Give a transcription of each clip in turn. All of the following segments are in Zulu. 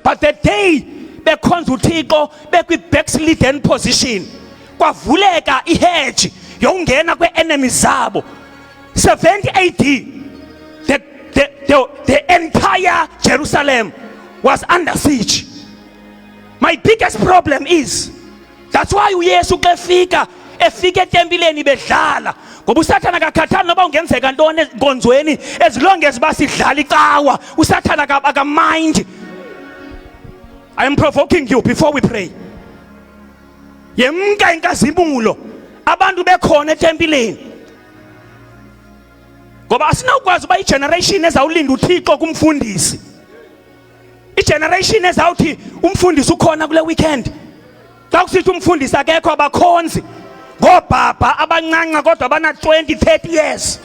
But the day bekhonza uThixo bekwi-backslidden position, kwavuleka ihedge yokungena kwe-enemies zabo. 70 AD, the entire Jerusalem was under siege. My biggest problem is, that's why uYesu efika etempileni bedlala, ngoba uSathana akakhathali noba ungenzeka ntoni enkonzweni, as long as basidlala icawa uSathana akamind. I am provoking you before we pray. Yemka inkazimulo abantu bekhona etempileni, ngoba asinawukwazi uba igeneration ezawulinda uThixo kumfundisi, igeneration ezawuthi umfundisi ukhona kule weekend. Xa kusithi umfundisi akekho abakhonzi ngobaba abancanca kodwa bana 20-30 years,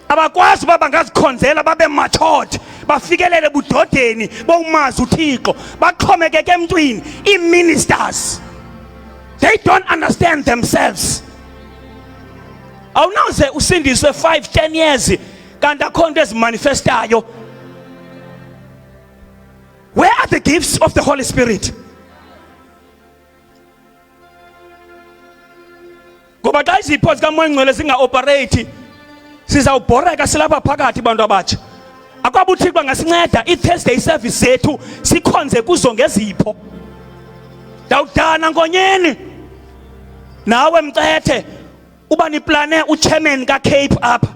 abakwazi uba bangazikhonzela babe matured, bafikelele budodeni bowumazi uThixo, baxhomekeke emntwini. Ii-ministers, they don't understand themselves. Awunaze usindiswe 5-10 years kanti akho nto ezimanifestayo. Where are the gifts of the Holy Spirit? Ngoba xa izipho zikamoya ngcwele zinga-operate sizawubhoreka silapha phakathi bantu abatsha. Akwaba uThixo angasinceda i-Thursday service zethu sikhonze kuzo ngezipho. Dawudana ngonyeni nawe Mcethe uba niplane uchairman ka-Cape up,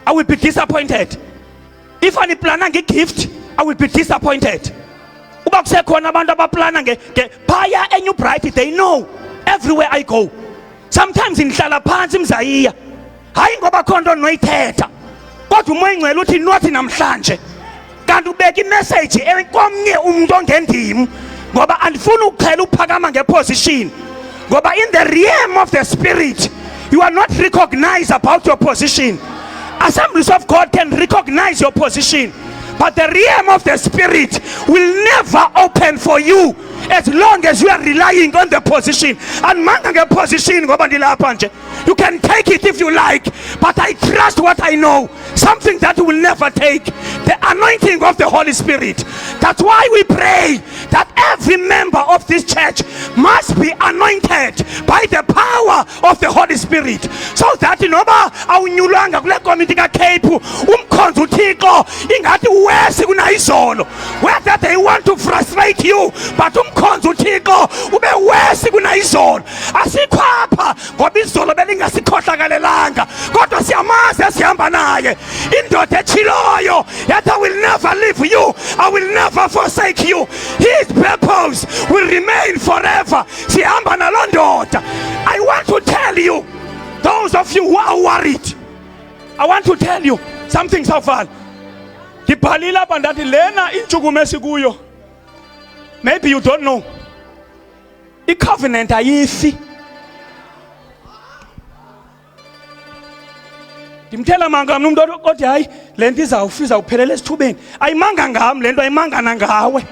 I will be disappointed. If aniplana nge-gift, I will be disappointed. Uba kusekhona abantu abaplana phaya eNew Bright, they know everywhere I go. Sometimes nihlala phansi mzayiya, hayi ngoba khonto noyithetha, kodwa umoya ngcwele uthi nothi namhlanje kanti ubeka imessage komnye umuntu ongendim, ngoba andifuna ukuqhela ukuphakama ngeposition, ngoba in the realm of the spirit you are not recognized about your position. Assemblies of God can recognize your position, but the realm of the spirit will never open for you as long as you are relying on the position. And manga position, you can take it if you like, but I trust what I know, something that will never take the anointing of the Holy Spirit. That's why we pray that every member of this church must be anointed by the power of the Holy Spirit, so that noba awunyulanga kule committee ka-Cape umkhonza uThixo ingathi uwesi kunayizolo, whether they want to frustrate you, but umkhonza uThixo ube wesi kunayizolo. Asikho apha ngoba izolo belingasikhohlakalelanga, kodwa siyamazi esihamba naye, indoda echiloyo yathi I will never leave you, I will never forsake you, his purpose will remain forever. Sihamba naloo ndoda. I want to tell you, those of you who are worried, I want to tell you something so far. Ngibhalile apha ndathi lena intshukumo esikuyo, maybe you don't know, i-covenant ayifi. Ndimthela manga mna umuntu othi hayi le nto izawuphelela esithubeni, ayimanga ngam le nto, ayimangana ngawe.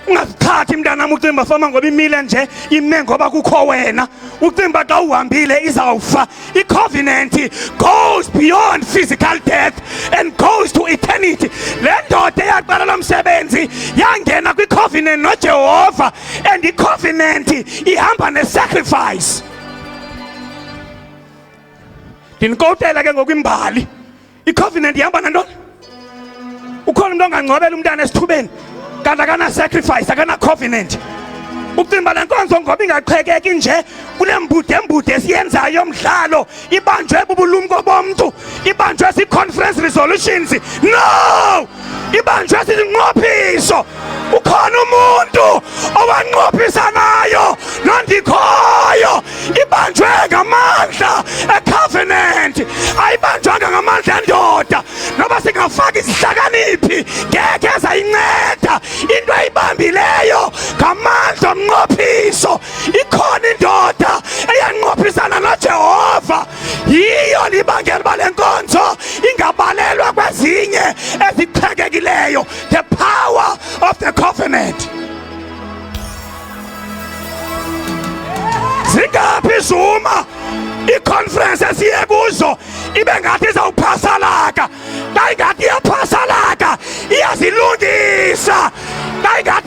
Ungazikhathi mntanam ucimba fama ngoba imile nje ime ngoba kukho wena, ucimba xa uhambile izawufa. I-covenant goes beyond physical death and goes to eternity. Le ndoda eyaqala lo msebenzi yangena kwi-covenant noJehova, and i-covenant ihamba ne-sacrifice. Ndinikotela ke ngokwimbali, i-covenant ihamba nantoni? Ukhona umuntu ongangcwabela umntana esithubeni kanti akana sacrifice, akana covenant. Ucimba le nkonzo ngoba ingaqhekeki nje kule mbude esiyenzayo yomdlalo, ibanjwe bubulumko bomntu, ibanjwe si-conference resolutions. No! Ibanjwe sizinqophiso. Ukhona umuntu owanqophisanayo nondikhoyo, ibanjwe ngamandla e-covenant, ayibanjwanga ngamandla endoda. Noba singafaka izihlakaniphi ngeke ezayinceda into eyibambileyo ngamandla omnqophiso. Ikhona indoda eyanqophisana noJehova, yiyo libangela uba le nkonzo ingabalelwa kwezinye eziqhekekileyo. The power of the covenant. Zingaphi Zuma i-conference esiye kuzo ibe ngathi izawuphasalaka, xa ingathi iyaphasalaka iyazilungisa, xa ingathi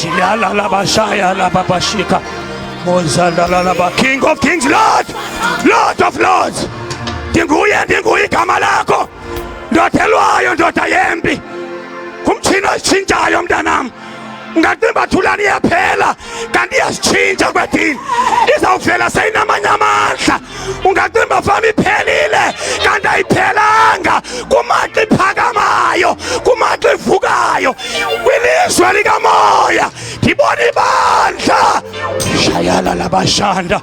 Shiyala la bashaya la babashika. Mozanda la la ba. King of kings, Lord of lords. Ndinguye igama lakho. Ndotelwayo ndoda yembi. Kumtshina sitshintshayo mntanam. Ungathemba thulani iyaphela kanti iyasitshintsha kwethini. Izawuvela seyinamanye amandla. Ungathemba fama iphelile kanti ayiphelanga. Kumaxa iphakamayo, kumaxa ivukayo. Kwilizwe likamoya ndibona ibandla. Shayala labashanda.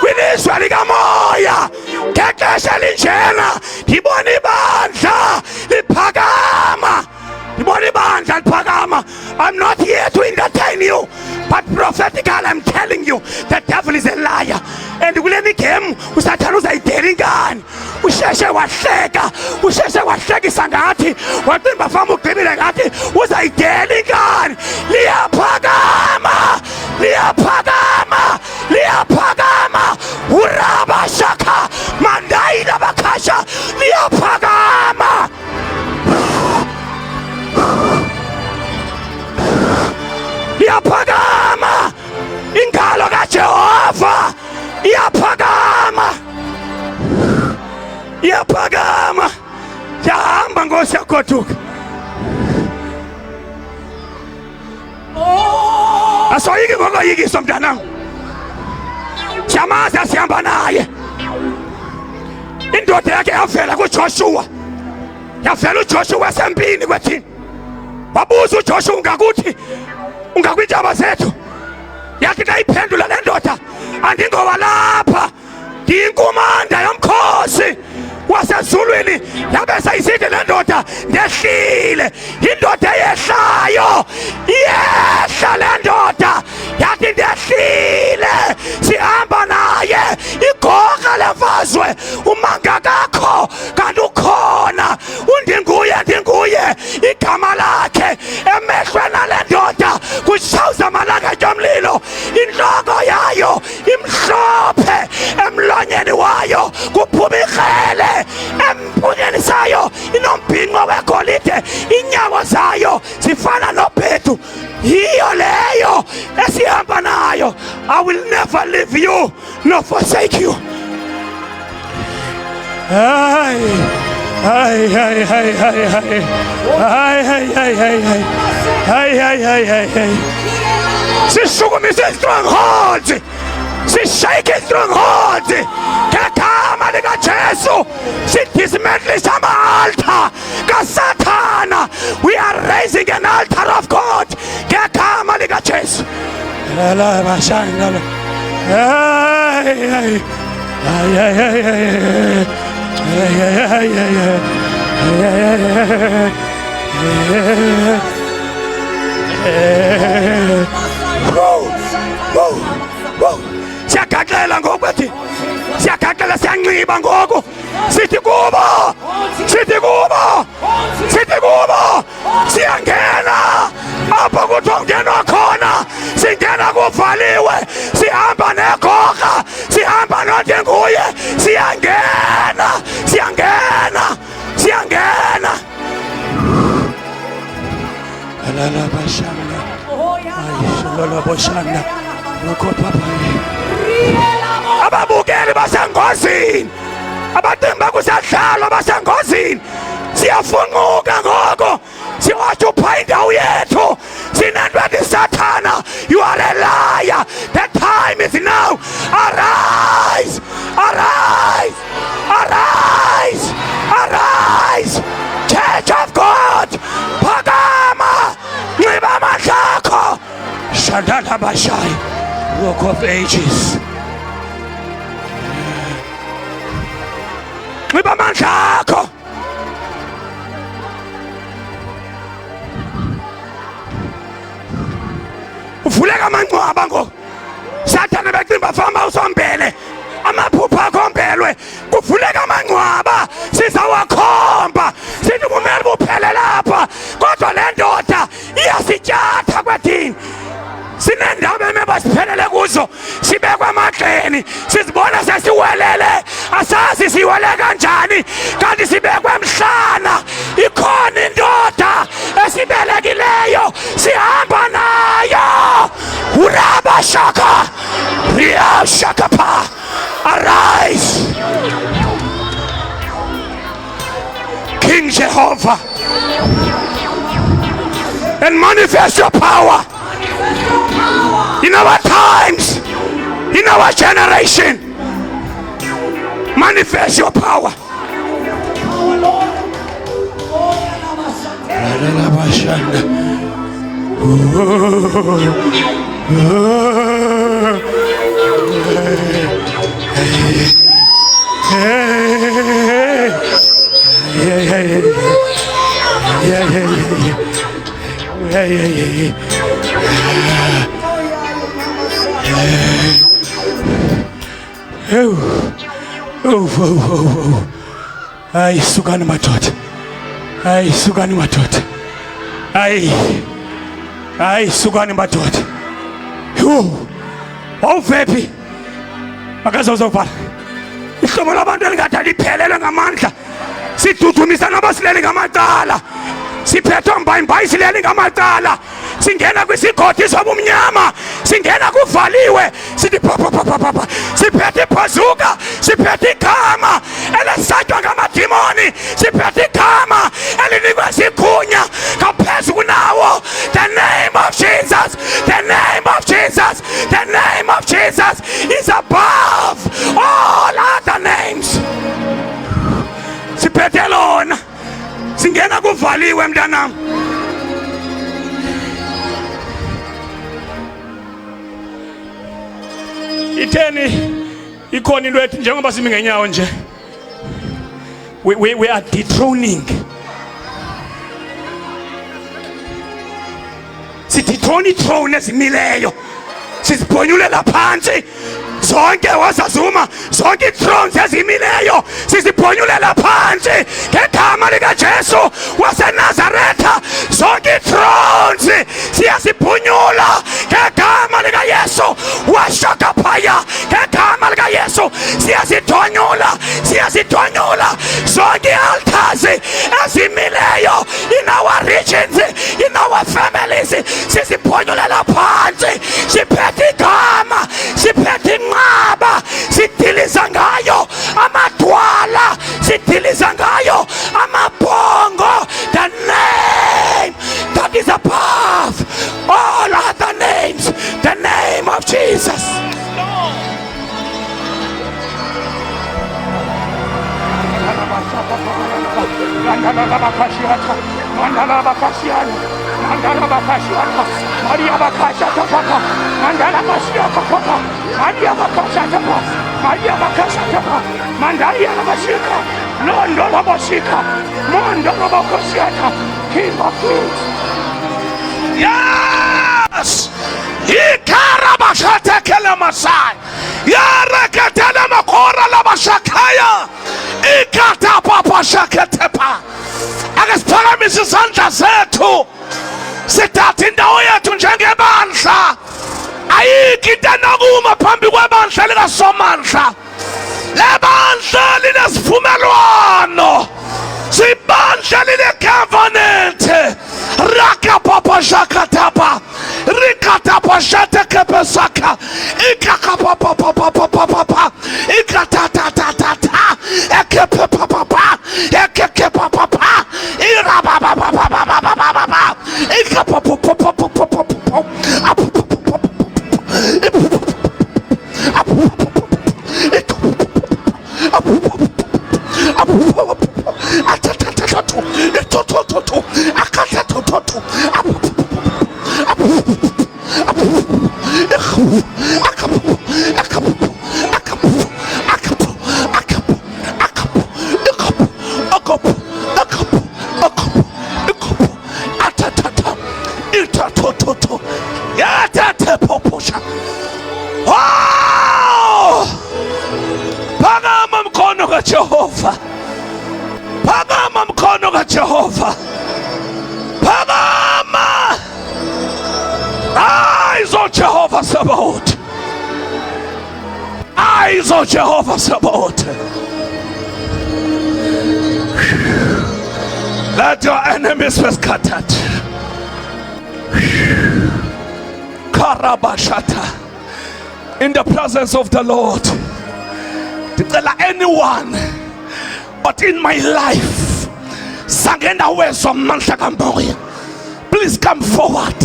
Kwilizwe likamoya ngexesha linjena ndibona ibandla liphakama. I'm not here to entertain you, but prophetically I'm telling you, the devil is a liar. And kuleni game usathana uzayidela ingane. Usheshe wahlekisa ngathi wathemba fama ugqibile ngathi uzayidela ingane. Liyaphakama. Uraba shaka mandayila bakasha liyaphakama. Iyaphakama ingalo kaJehova, iyaphakama. Yahamba Nkosi yagoduka. Asoyiki ngokoyikiswa mntanam. Siyamazi sihamba naye. Indoda yakhe yavela kuJoshua. Yavela uJoshua sempini kwethini. Wabuza uJoshua ngakuthi ungakwintaba zethu. Yathi kayiphendula le ndoda andingowalapha. Ndiyinkomanda yomkhosi wasezulwini. Yabe sayisithi le ndoda ndehlile. Indoda eyehlayo. Iyehla le ndoda. Yathi ndehlile. Sihamba naye. Igorha lemfazwe. Umanga kakho kanti ukhona. Ndinguye igama lakhe. Emehlweni ale ndoda kushawuza amalaka omlilo. Inhloko yayo imhlophe. Emlonyeni wayo kuphuma ikhele. Empunyeni sayo inombhinqo wegolide. Inyawo zayo zifana nobhedu. Yiyo leyo esihamba nayo. I will never leave you nor forsake you. Sishukumise strongholds. Sishake strongholds. Ngegama likaJesu sidismantlisha ama-altar kaSathana. We are raising an altar of God. Ngegama likaJesu. Siyagaxela ngoku ethi siyagaxela siyanxiba ngoku sithi kubo siyangena apho kuthiwa kungenwa khona. Singena kuvaliwe. Sihamba negorha. Sihamba nondinguye. Siyangena. Alala bashanda. Ayisholo bashanda. Lokho papa. Ababukeli basengozini. Abathemba kusadlala basengozini. Siyafunquka ngoko. Siwathi upha indawo yethu. Sinendwedi Sathana. You are a liar. The time is now. Arise. Church of God. Phakama. Nxiba amandla akho. Shadala Bashai. Rock of Ages. Nxiba amandla akho. Uvuleka amangcwaba ngoku. Sathana becimba famba usombele. Amaphupha akhombelwe. Kuvuleka amangcwaba. Sizawakhomba. Sithi kumele buphele lapha. Kodwa le ndoda iyasityatha kwethini. Sinendawo emebasiphelele kuzo. Sibekwa emagxeni. Sizibona sesiwelele. Asazi siwele kanjani. Kanti sibekwe emhlana. Ikhona indoda esibelekileyo Yeah, Shakapa. Arise, King Jehovah, and manifest your power in our times, in our generation. Manifest your power. Ay, sukani madoda. Ay, sukani madoda. Ay, sukani madoda. Awuvephi? Makaze uzobhala. Ihlobo labantu elingadala iphelele ngamandla. Sidudumisa nabasilele ngamacala. Siphethe mbhayimbayi silele ngamacala. Singena kwisigodi sobumnyama, singena kuvaliwe, sithi pha. Siphethe ibhazuka, siphethe igama elisatywa ngamadimoni, siphethe igama elinikwe sigunya ngaphezu kunawo. The name of Jesus, the name of Jesus, the name of Jesus is above all other names. Siphethe lona, singena kuvaliwe mntanami. Itheni ikhona into ethi njengoba simi ngenyawo nje, we are dethroning. Sidethrone ithrone ezimileyo, sizibhonyulela phansi zonke wazazuma, zonke ithrones ezimileyo sizibhonyulela phansi ngegama likaJesu waseNazaretha. Zonke ithrones siyazibhunyula ngegama likaYesu washakaphaya. Ngegama likaYesu siyazidonyula, siyazidonyula zonke altars ezimileyo in our regions, in our families, sizibhonyulela phansi. Siphethe igama, siphethe inqaba, sidiliza ngayo amadwala, sidiliza ngayo amabhongo. The name that is above all other names, the name of Jesus. King of Kings. Yes! Ikarabashate kelemasai. Yarekatele makora labashakaya. Ikatapapa shaketepa. Akasiphakamisa izandla zethu sithatha indawo yethu njengebandla. Ayikho into enokuma phambi kwebandla likaSomandla. Lebandla linesivumelwano, sibandla line-covenant. Rakapapa shakatapa, rikatapa shatekepesaka, ikakapapapapapapa, ikatatatata, ekepepapapa, ekekepapapa, irabababababababa, ikapapapapapapapa, Jehovah, phakama mkhono kaJehova, phakama. Eyes on Jehovah Sabaoth, eyes on Jehovah Sabaoth. Let your enemies be scattered. Karabashata, in the presence of the Lord. Declare anyone, but in my life, please come forward.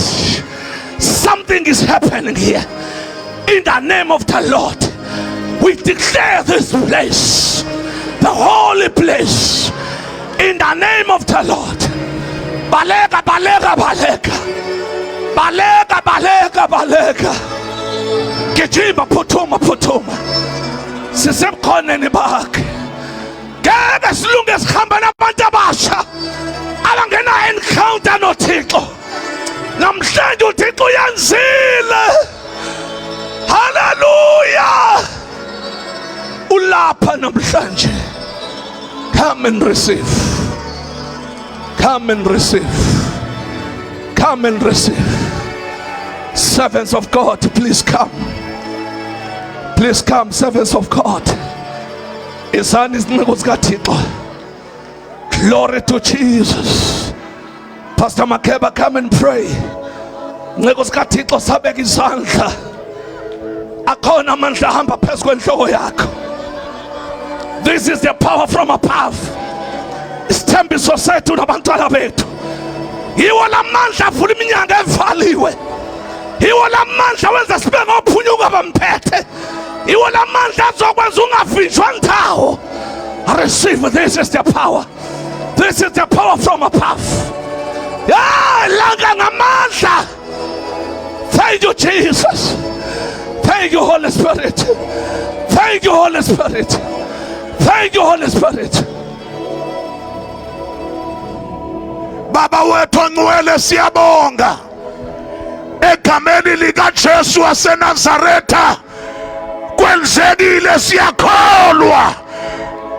Something is happening here. In the name of the Lord, we declare this place the holy place. In the name of the Lord. Balega, balega, balega. Balega, balega, balega. Gijima, putuma, putuma. Sisemkhoneni bakhe. Ngeke silunge sikhamba nabantu abasha abangena encounter noThixo. Namhlanje uThixo uyenzile. Hallelujah. Ulapha namhlanje. Come and receive. Come and receive. Come and receive. Servants of God, please come. Please come, servants of God. Glory to Jesus. Pastor Makeba, come and pray. This is the power from above. Sithembe society nabantwana bethu. Yiwo lamandla vula iminyanga evaliwe. Yiwo lamandla wenza sibe ngophunyuka bamphethe. Yiwo lamandla azokwenza ungavinjwa ndawo. Receive, this is the power. This is the power from above. Langa ngamandla. Thank you, Jesus. Thank you, Holy Spirit. Thank you, Holy Spirit. Thank you, Holy Spirit. Baba wethu ongcwele siyabonga egameni lika Jesu waseNazaretha kwenzekile siyakholwa.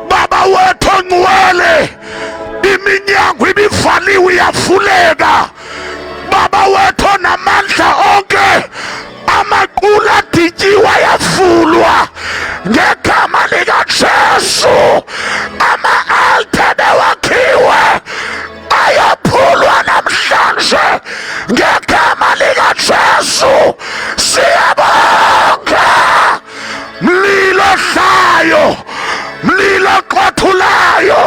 Baba wethu ongcwele iminyango ibivaliwe iyavuleka. Baba wethu onamandla onke amaqula adityiwe ayavulwa ngegama lika Jesu. Ama-altar bewakhiwe ayaphulwa namhlanje ngegama lika Jesu. Siyabonga. Mlilo hlayo, mlilo qothulayo,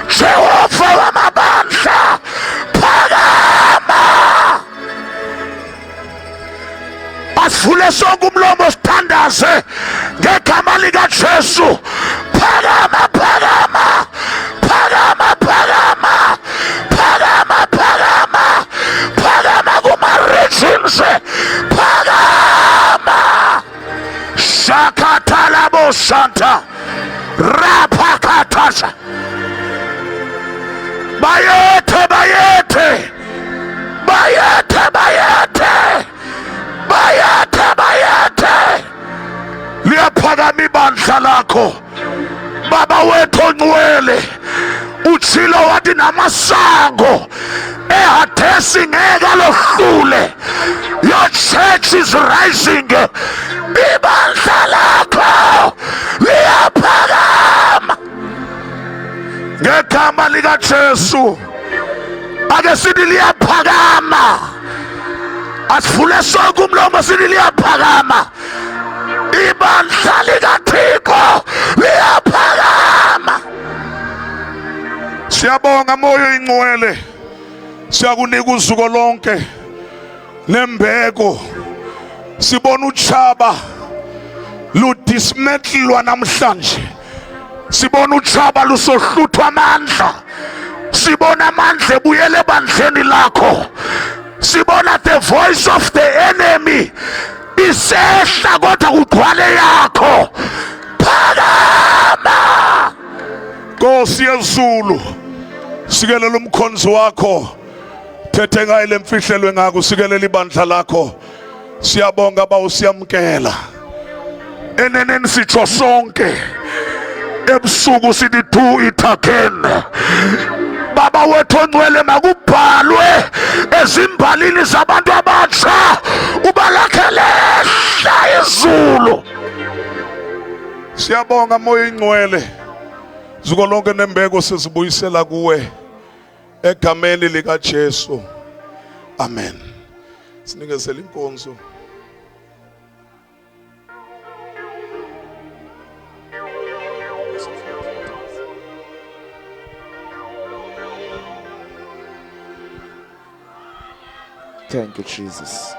Jehova wamabandla phakama. Asivule sonke umlomo sithandaze ngegama lika Jesu. Phakama, phakama, phakama, phakama, phakama, phakama, phakama kuma-regions, phakama. Shakatalabo Santa Rapakatasha. Bayete, bayete, bayete, bayete, bayete, bayete. Liyaphakama ibandla lakho. Baba wethu ongcwele utshilo wathi namasango eHadesi ngeke alohlule. Your church is rising. Ibandla lakho liyaphakama ngegama lika Jesu. Ake sithi liyaphakama. Asivule sonke umlomo sithi liyaphakama. Ibandla likaThixo liyaphakama. Siyabonga moyo ingcwele. Siyakunika uzuko lonke nembeko. Sibona utshaba ludismantlwa namhlanje. Sibona utshaba lusohluthwa amandla. Sibona amandla ebuyele ebandleni lakho. Sibona the voice of the enemy isehla kodwa kugcwale yakho. Phakama. Nkosi yezulu, sikelela umkhonzi wakho. Thethe ngaye lemfihlelwe ngako, sikelela ibandla lakho. Siyabonga ba usiyamkela. Eneneni sitsho sonke. Ebusuku sithi do it again. Baba wethu ongcwele makubhalwe ezimbalini zabantu abatsha ubalakhelehla izulu. Siyabonga moya ingcwele. Zuko lonke nembeko sizibuyisela kuwe egameni lika Jesu. Amen. Sinikezela inkonzo. Thank you, Jesus.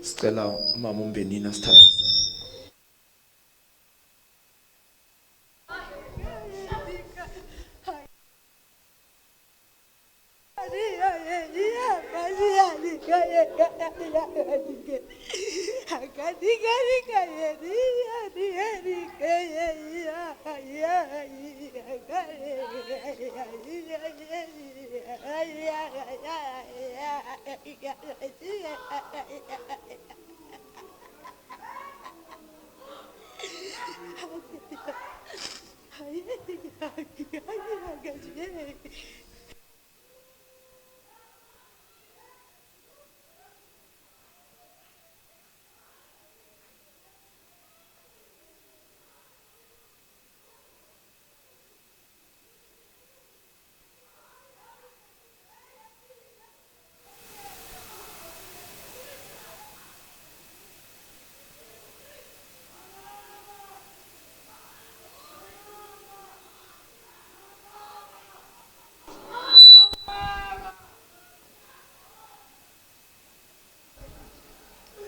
Sicela umama uMbenini sithathe.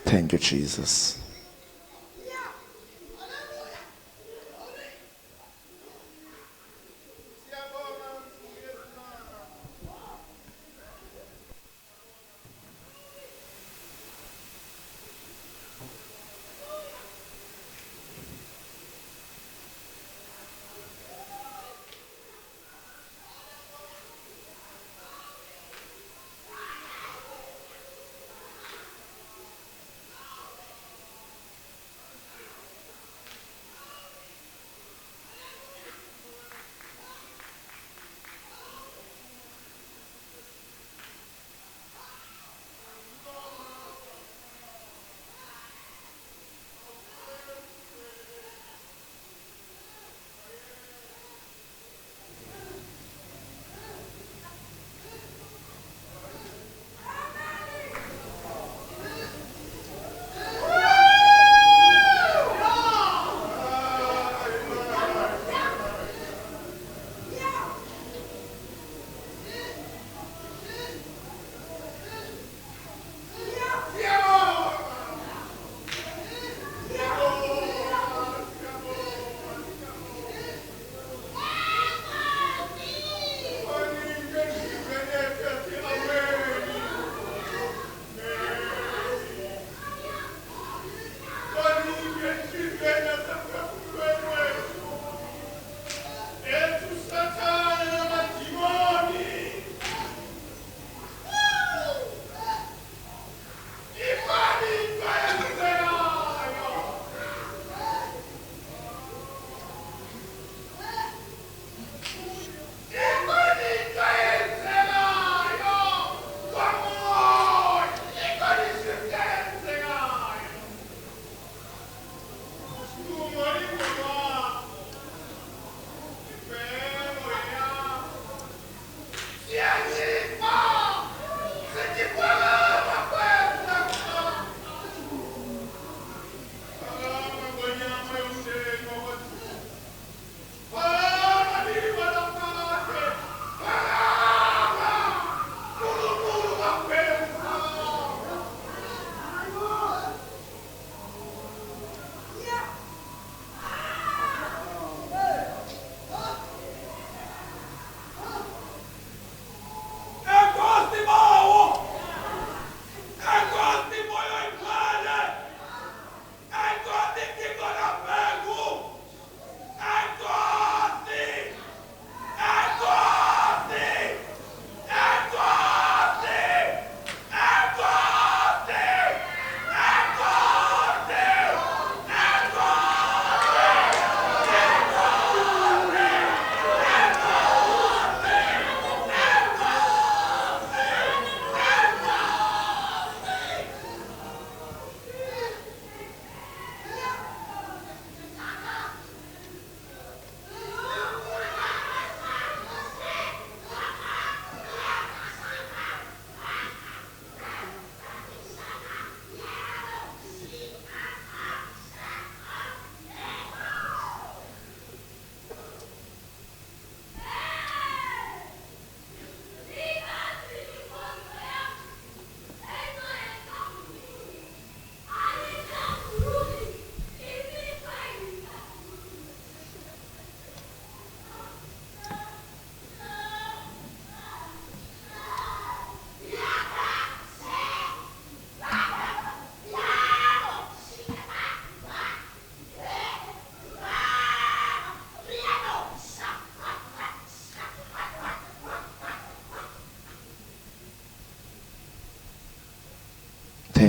Thank you, Jesus.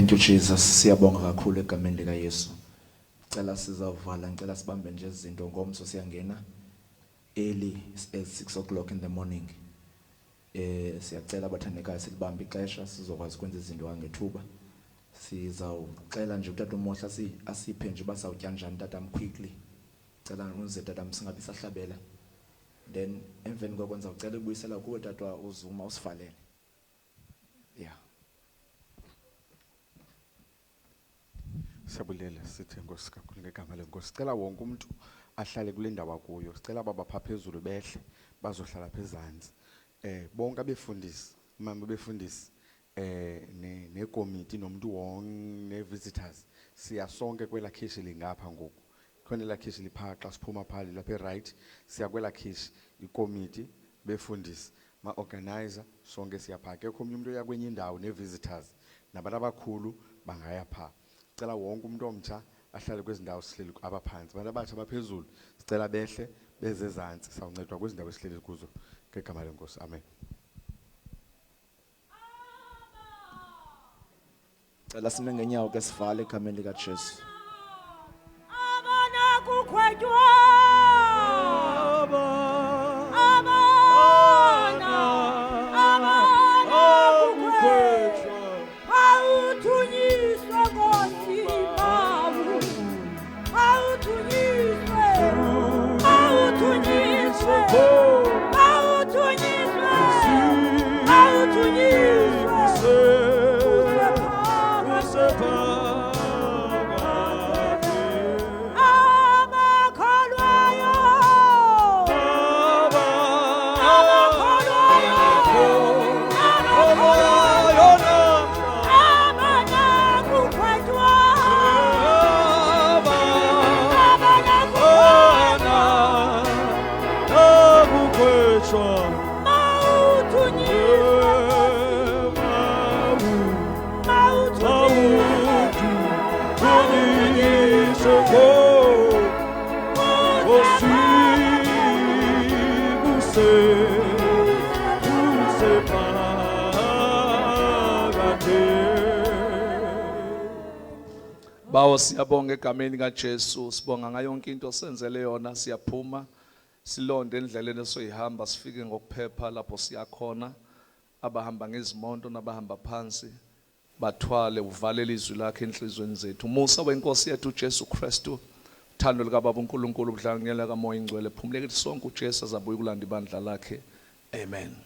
Thank you Jesus. Siyabonga kakhulu egameni lika Yesu. Cela sizawuvala, ngicela sibambe nje izinto ngomso siyangena early at 6 o'clock in the morning. Siyacela abathandekayo silibambe ixesha sizokwazi ukwenza izinto ngethuba. Sizawucela nje uTata uMohla asiphe nje basawutya njani tatam quickly. Cela unze tatam singabi sahlabela. Then emveni kokwenza ucela ubuyisela kuwe Tata uZuma usivalele. Yeah. Siyabulela sithi Nkosi kakhulu ngegama lenkosi. Sicela wonke umuntu ahlale kule ndawo kuyo. Sicela baba phaphezulu behle bazohlala phezansi. Bonke abefundisi, mama befundisi nekomiti nomuntu wonke nevisitors siya sonke kwela khishi lingapha ngoku. Khona la khishi liphaxa siphuma phali lapha right siya kwela khishi ikomiti befundisi ma organizer sonke siyaphaka. Ekho umuntu oya kwenye indawo nevisitors nabantu abakhulu bangaya pha. Sicela wonke umuntu omtsha ahlale kwezindawo sihleli abaphansi. Abantu abatsha abaphezulu sicela behle bezezantsi sawuncedwa kwezindawo esihleli kuzo ngegama lenkosi. Amen. Cela sime ngenyawo ke sivale egameni lika Jesu. Abana kukhwetywa Bawo siyabonga egameni kaJesu, sibonga ngayo yonke into senzele yona. Siyaphuma silonde endleleni esoyihamba sifike ngokuphepha lapho siyakhona. Abahamba ngezimoto nabahamba phansi bathwale uvalele izwi lakhe enhlizweni zethu. Umusa wenkosi yethu uJesu Kristu, uthando lika Baba uNkulunkulu, ubudlangela kaMoya Ingcwele phumuleke sonke uJesu azabuya kulanda ibandla lakhe. Amen.